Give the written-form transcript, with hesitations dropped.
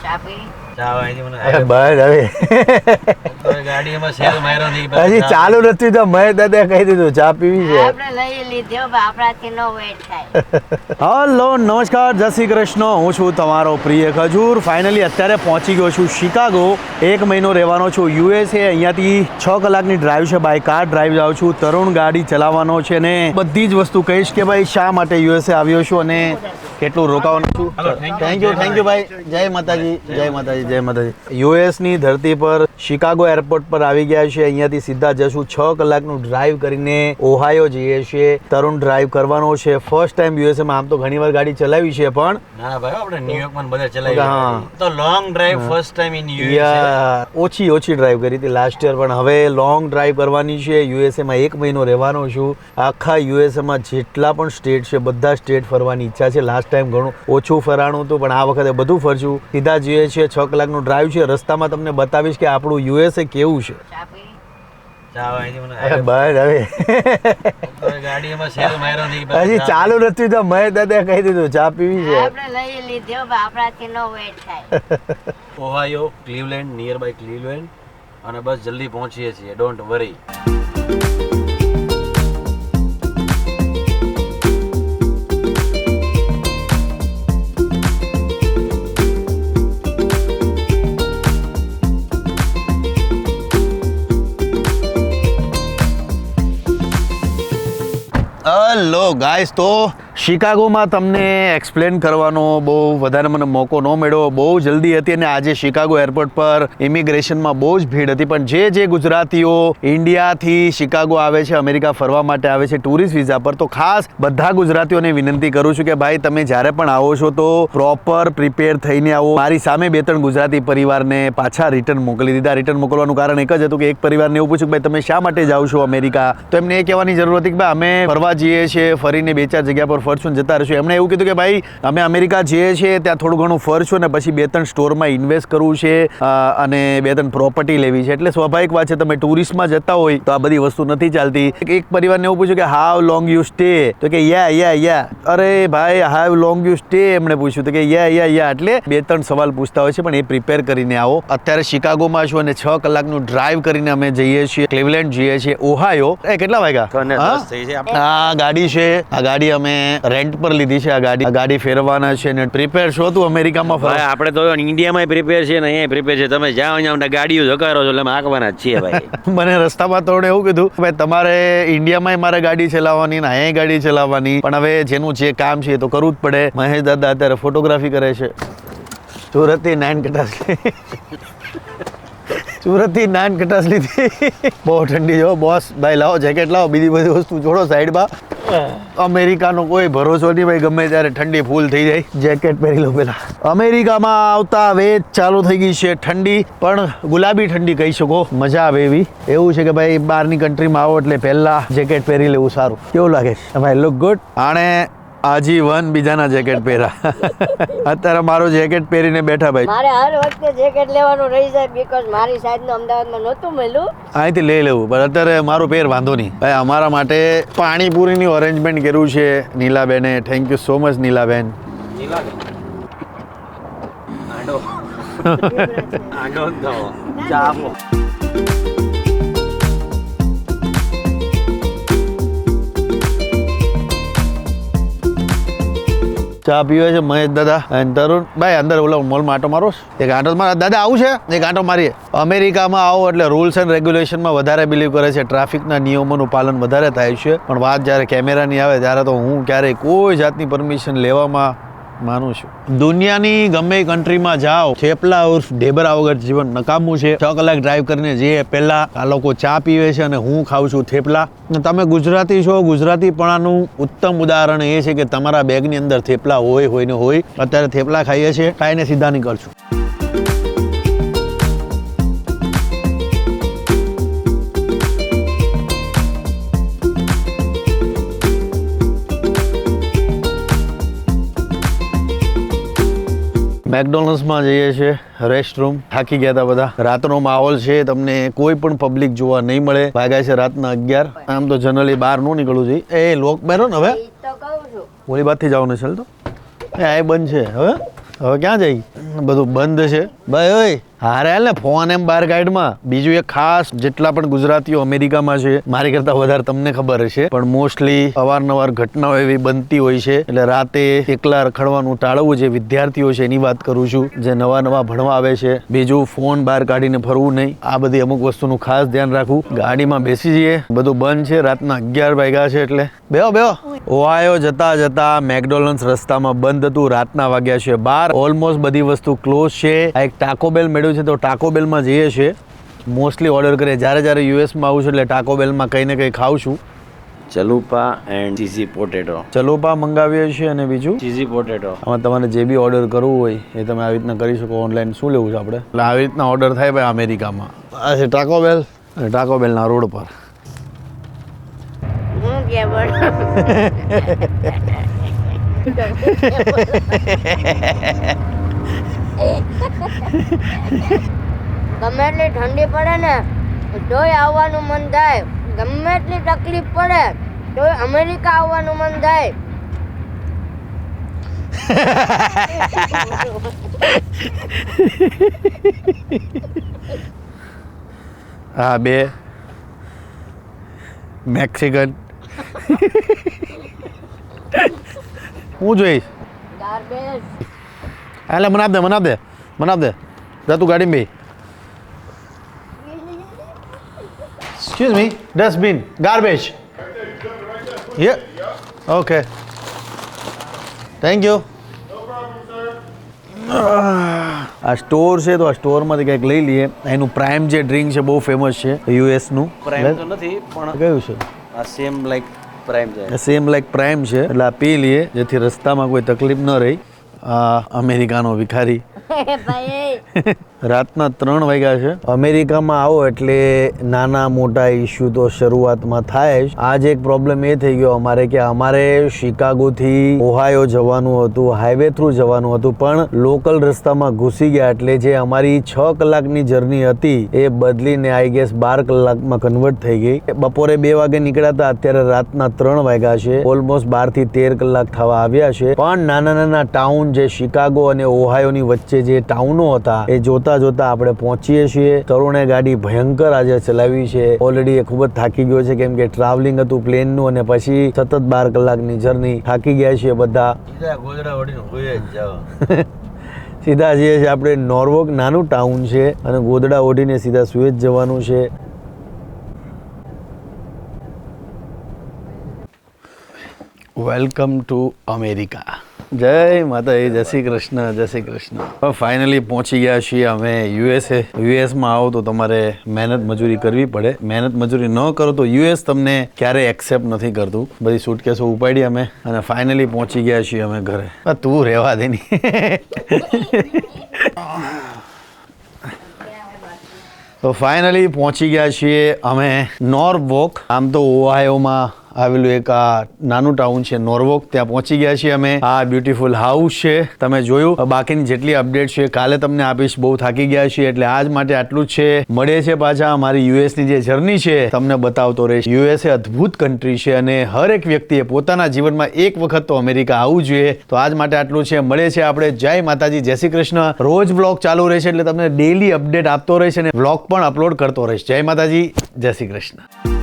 હજી ચાલુ નથી તો મેં દાદા કહી દીધું ચા પીવી છે. હલો નમસ્કાર, જય શ્રી કૃષ્ણ. હું છું તમારો પ્રિય ખજૂર. ફાઇનલી અત્યારે પહોંચી ગયો છું શિકાગો. 1 મહિનો રહેવાનો છું USA. અહીંયાથી 6 કલાકની ડ્રાઈવ છે. બાય કાર ડ્રાઈવ જાઉં છું. તરુણ ગાડી ચલાવવાનો છે ને બધી જ વસ્તુ કહીશ કે ભાઈ શા માટે USA આવ્યો છું અને કેટલું રોકાવાનું છું. થેન્ક યુ ભાઈ. જય માતાજી, જય માતાજી, જય માતાજી. US ની ધરતી પર શિકાગો એરપોર્ટ પર આવી ગયા છે. અહીંયાથી સીધા જશું 6 કલાકનું ડ્રાઈવ કરીને ઓહાયો જઈએ છીએ. તરુણ ડ્રાઈવ કરવાનો છે. ફર્સ્ટ ટાઈમ USA માં. આમ તો ઘણી વાર ગાડી ચલાવી છે પણ ના ભાઈ આપણે ન્યુયોર્કમાં બધા ચલાવી તો long drive first time in US. ઓછી ડ્રાઈવ કરી હતી લાસ્ટ યર, પણ હવે લોંગ ડ્રાઈવ કરવાની છે. USA માં 1 મહિનો રહેવાનો છું. આખા USA માં જેટલા પણ સ્ટેટ છે બધા સ્ટેટ ફરવાની ઈચ્છા છે. લાસ્ટ ટાઈમ ઘણું ઓછું ફરાણું હતું પણ આ વખતે બધું ફરશું. સીધા જઈએ છીએ. 6 કલાકનું ડ્રાઈવ છે. રસ્તામાં તમને બતાવીશ કે આપણું USA કેવું છે. હજી ચાલુ નથી તો મેં દાદા કહી દીધું ચા પીવી છે. ઓહાયો, ક્લીવલેન્ડ, નિયર બાય ક્લીવલેન્ડ, અને બસ જલ્દી પહોંચીએ છીએ. Don't worry. હેલો ગાઈસ, તો શિકાગોમાં તમને એક્સપ્લેન કરવાનો બહુ વધારે મને મોકો ન મળ્યો. બહુ જલ્દી હતી અને આજે શિકાગો એરપોર્ટ પર ઇમિગ્રેશનમાં બહુ જ ભીડ હતી. પણ જે ગુજરાતીઓ ઇન્ડિયાથી શિકાગો આવે છે, અમેરિકા ફરવા માટે આવે છે ટુરિસ્ટ વિઝા પર, તો ખાસ બધા ગુજરાતીઓને વિનંતી કરું છું કે ભાઈ તમે જ્યારે પણ આવો છો તો પ્રોપર પ્રિપેર થઈને આવો. મારી સામે 2-3 ગુજરાતી પરિવારને પાછા રિટર્ન મોકલી દીધા. રિટર્ન મોકલવાનું કારણ એક જ હતું કે એક પરિવારને એવું પૂછ્યું કે ભાઈ તમે શા માટે જાઓ છો અમેરિકા, તો એમને એ કહેવાની જરૂર હતી કે ભાઈ અમે ફરવા જઈએ છીએ, ફરીને 2-4 જગ્યા પર ફરશું ને જતા રહીશું. એમણે એવું કીધું કે ભાઈ અમે અમેરિકા જઈએ છીએ, ત્યાં થોડું ઘણું ફરશું ને પછી 2-3 સ્ટોરમાં ઇન્વેસ્ટ કરવું છે અને 2-3 પ્રોપર્ટી લેવી છે. એટલે સ્વાભાવિક વાત છે, તમે ટુરિસ્ટમાં જતા હોય તો આ બધી વસ્તુ નથી ચાલતી. એક પરિવારને એવું પૂછ્યું કે હાવ લોંગ યુ સ્ટે, તો કે યા. અરે ભાઈ હાવ લોંગ યુ સ્ટે એમણે પૂછ્યું તો કે યા. એટલે 2-3 સવાલ પૂછતા હોય છે પણ એ પ્રિપેર કરીને આવો. અત્યારે શિકાગોમાં છું અને 6 કલાકનું ડ્રાઈવ કરીને અમે જઈએ છીએ ક્લીવલેન્ડ જઈએ છીએ ઓહાયો. કેટલા વાગ્યા? આ ગાડી છે, આ ગાડી અમે રેન્ટ પર લીધી છે. આ ગાડી ફેરવાના છે ને પ્રિપેર છો તું અમેરિકામાં ફરે? આપણે તો ઇન્ડિયામાં પ્રિપેર છે ને અહીંયા પ્રિપેર છે. તમે જાઓ અહીંયા ગાડીઓ ધકારો છો એટલે અમે આંકવાના જ છીએ ભાઈ. મને રસ્તામાં થોડું એવું કીધું ભાઈ તમારે ઇન્ડિયામાં મારે ગાડી ચલાવવાની ને અહીંયા ગાડી ચલાવવાની, પણ હવે જેનું જે કામ છે એ તો કરવું જ પડે. મહેશ દાદા અત્યારે ફોટોગ્રાફી કરે છે. સુરતથી 9 કટાસ લીધી. બહુ ઠંડી જો બોસ. ભાઈ લાવો જેકેટ લાવો, બીજી બધી વસ્તુ જોડો સાઈડમાં. અમેરિકાનો કોઈ ભરોસો નહીં ભાઈ, ગમે ત્યારે ઠંડી ફૂલ થઈ જાય. જેકેટ પહેરી લો પેલા. અમેરિકામાં આવતા વેચ ચાલુ થઈ ગઈ છે ઠંડી, પણ ગુલાબી ઠંડી કહી શકો, મજા આવે એવી. એવું છે કે ભાઈ બહારની કન્ટ્રીમાં આવો એટલે પહેલા જેકેટ પહેરી લેવું સારું. કેવું લાગે છે ભાઈ? Look good. આણે આજીવન બીજાના જેકેટ પહેર્યા. અત્યારે મારું જેકેટ પહેરીને બેઠા ભાઈ. મારે હર વખતે જેકેટ લેવાનું રહી જાય બીકોઝ મારી સાઈઝનું અમદાવાદમાં નહોતું મળ્યું. અહીંથી લઈ લેવું, પણ અત્યારે મારું પહેર વાંધો નહીં. ભાઈ અમારા માટે પાણીપુરીની અરેન્જમેન્ટ કર્યું છે નીલાબેને. Thank you so much Nilaben. ચા પીવે છે મહેશ દાદા અને તરુણ ભાઈ. અંદર ઓલા મોલમાં આંટો મારો. એક આંટો મારો દાદા. આવું છે એક આંટો મારીએ. અમેરિકામાં આવો એટલે રૂલ્સ એન્ડ રેગ્યુલેશનમાં વધારે બિલીવ કરે છે. ટ્રાફિકના નિયમોનું પાલન વધારે થાય છે. પણ વાત જ્યારે કેમેરાની આવે ત્યારે તો હું ક્યારેય કોઈ જાતની પરમિશન લેવામાં માનું છું. દુનિયાની ગમે કન્ટ્રીમાં જાઓ, થેપલા ઉર્ફ ઢેબરા વગર જીવન નકામું છે. 6 કલાક ડ્રાઈવ કરીને જઈએ. પહેલા આ લોકો ચા પીવે છે અને હું ખાઉં છું થેપલા. તમે ગુજરાતી છો, ગુજરાતીપણાનું ઉત્તમ ઉદાહરણ એ છે કે તમારા બેગની અંદર થેપલા હોય ને હોય. અત્યારે થેપલા ખાઈએ છીએ, ખાઈને સીધા નીકળશું. મેકડોનલ્ડ્સમાં જઈએ છીએ. રેસ્ટરૂમ. થાકી ગયા હતા બધા. રાતનો માહોલ છે, તમને કોઈ પણ પબ્લિક જોવા નહીં મળે. વાગ્યા છે રાતના 11. આમ તો જનરલી બહાર ન નીકળવું જોઈએ. એ લોક બેરો ને હવે ઓલી બાદથી જવાનું છે તો એ બંધ છે હવે. હવે ક્યાં જઈ બધું બંધ છે ભાઈ ઓય હારે હાલ ને ફોન એમ બાર ગાઈડમાં બીજું એક ખાસ જેટલા પણ ગુજરાતીઓ અમેરિકામાં છે મારી કરતા વધારે તમને ખબર હશે પણ મોસ્ટલી અવારનવાર ઘટનાઓ એવી બનતી હોય છે એટલે રાતે એકલા રખડવાનું ટાળવું જે વિદ્યાર્થીઓ છે એની વાત કરું છું જે નવા ભણવા આવે છે બીજું ફોન બહાર કાઢીને ફરવું નહીં આ બધી અમુક વસ્તુનું ખાસ ધ્યાન રાખવું ગાડીમાં બેસી જઈએ બધું બંધ છે રાતના 11 વાગ્યા છે એટલે બેહો ઓહાયો જતા મેકડોનલ્ડ્સ રસ્તામાં બંધ હતું રાતના વાગ્યા છે 12 ઓલમોસ્ટ બધી વસ્તુ ક્લોઝ છે આ એક ટાકો બેલ મેળવ્યું છે તો ટાકો બેલમાં જઈએ છીએ મોસ્ટલી ઓર્ડર કરીએ જ્યારે યુએસમાં આવું છું એટલે ટાકો બેલમાં કંઈ ને કંઈ ખાઉં છું ચલુપા એન્ડ ચીઝી પોટેટો. ચલોપા મંગાવીએ છીએ અને બીજું ચીઝી પોટેટો. આમાં તમારે જે બી ઓર્ડર કરવું હોય એ તમે આવી રીતના કરી શકો ઓનલાઈન શું લેવું છે આપણે એટલે આવી રીતના ઓર્ડર થાય ભાઈ અમેરિકામાં આ છે ટાકો બેલ અને ટાકો બેલના રોડ પર હું કે બોલ ગમે એટલી ઠંડી પડે ને તોય આવવાનું મન થાય ગમે એટલી તકલીફ પડે તોય અમેરિકા આવવાનું મન થાય હા બે મેક્સિકન હું જોઈશ ગાર્બેજ એટલે મને આપ દે જા તું ગાડી બે Excuse me, dustbin, garbage. Yeah. Okay. Thank you. આ સ્ટોર છે તો આ સ્ટોરમાંથી કંઈક લઈ લઈએ એનું પ્રાઇમ જે ડ્રિંક છે બહુ ફેમસ છે યુએસનું પ્રાઇમ તો નથી પણ કયું છે આ સેમ લાઈક પ્રાઇમ છે. સેમ લાઈક પ્રાઇમ છે એટલે આ પી લઈએ જેથી રસ્તામાં કોઈ તકલીફ ન રહી આ અમેરિકાનો ભિખારી ભાઈ રાતના 3 વાગ્યા છે અમેરિકામાં આવો એટલે નાના મોટા ઇસ્યુ તો શરૂઆતમાં થાય જ આજ એક પ્રોબ્લેમ એ થઈ ગયો અમારે કે અમારે શિકાગોથી ઓહાયો જવાનું હતું હાઈવે થ્રુ જવાનું હતું પણ લોકલ રસ્તામાં ઘૂસી ગયા એટલે જે અમારી 6 કલાકની જર્ની હતી એ બદલીને આઈ ગેસ 12 કલાકમાં કન્વર્ટ થઈ ગઈ બપોરે 2 વાગે નીકળ્યા હતા અત્યારે રાતના 3 વાગ્યા છે ઓલમોસ્ટ 12 થી 13 કલાક થવા આવ્યા છે પણ નાના ટાઉન જે શિકાગો અને ઓહાયોની વચ્ચે જે ટાઉનો હતા એ જોતા આપણે પહોંચીએ છીએ તરુણે ગાડી ભયંકર આજે ચલાવી છે ઓલરેડી એ ખૂબ જ થાકી ગયો છે કેમ કે ટ્રાવેલિંગ હતું પ્લેનનું અને પછી સતત 12 કલાકની જર્ની થાકી ગયા છીએ બધા ગોદડા ઓઢીને હોઈ જ જાવ. સીધા જઈએ છીએ આપણે નોર્વોક નાનું ટાઉન છે અને ગોદડા ઓઢીને સીધા સુઈ જ જવાનું છે વેલકમ ટુ અમેરિકા જય માતાજી જય શ્રી કૃષ્ણ ફાઇનલી પહોંચી ગયા છીએ અમે યુએસમાં આવો તો તમારે મહેનત મજૂરી કરવી પડે મહેનત મજૂરી ન કરો તો યુએસ તમને ક્યારેય એક્સેપ્ટ નથી કરતું બધી સુટકેસો ઉપાડી અમે અને ફાઇનલી પહોંચી ગયા છીએ અમે ઘરે તું રહેવા દે ની તો ફાઇનલી પહોંચી ગયા છીએ અમે નોર્વોક આમ તો ઓહાયોમાં આવેલું એક આ નાનું ટાઉન છે નોર્વોક ત્યાં પહોંચી ગયા છીએ અમે આ બ્યુટીફુલ હાઉસ છે તમે જોયું બાકીની જેટલી અપડેટ છે કાલે તમને આપીશ બહુ થાકી ગયા છીએ એટલે આજ માટે આટલું જ છે મળે છે પાછા અમારી યુએસની જે જર્ની છે તમને બતાવતો રહીશ યુએસ એ અદ્ભુત કન્ટ્રી છે અને હર એક વ્યક્તિએ પોતાના જીવનમાં એક વખત તો અમેરિકા આવવું જોઈએ તો આજ માટે આટલું છે મળે છે આપણે જય માતાજી જય શ્રી કૃષ્ણ રોજ વ્લોગ ચાલુ રહેશે એટલે તમને ડેઈલી અપડેટ આપતો રહીશ અને વ્લોગ પણ અપલોડ કરતો રહીશ જય માતાજી જય શ્રી કૃષ્ણ